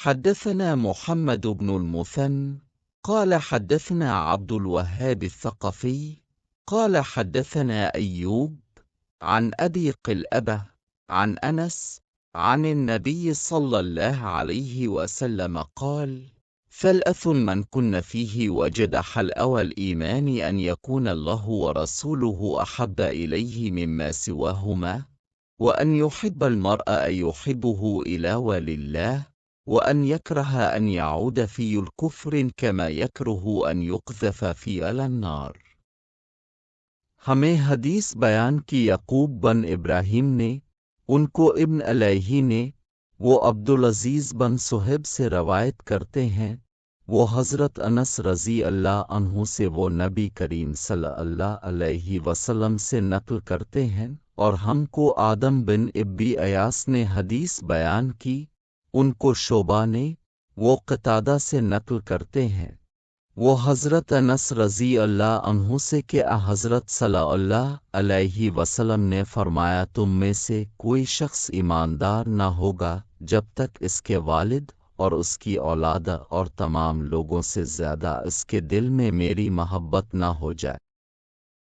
حدثنا محمد بن المثنى قال حدثنا عبد الوهاب الثقفي قال حدثنا أيوب عن أبي قلأبة عن أنس عن النبي صلى الله عليه وسلم قال: ثلاث من كن فيه وجد حلاوة الإيمان أن يكون الله ورسوله أحب إليه مما سواهما، وأن يحب المرء أن يحبه إلى ولله، وأن يكره أن يعود في الكفر كما يكره أن يقذف في النار। हमें हदीस बयान की याकूब बन इब्राहिम ने, उनको इब्न अलैही ने, वो अब्दुल अजीज बन सुहेब से रवायत करते हैं, वो हज़रत अनस रज़ी अल्लाह अन्हु से, वो नबी करीम सल्लल्लाहु अलैहि वसल्लम से नक़ल करते हैं, और हमको आदम बिन इब्बी अयास ने हदीस बयान की, उनको शोबा ने, वो क़तादा से नक़ल करते हैं, वो हज़रत अनस रज़ी अल्लाह अन्हु से कि हज़रत सल्लल्लाहु अलैहि वसल्लम ने फरमाया, तुम में से कोई शख्स ईमानदार न होगा जब तक इसके वालिद और उसकी औलाद और तमाम लोगों से ज़्यादा इसके दिल में मेरी मोहब्बत न हो जाए।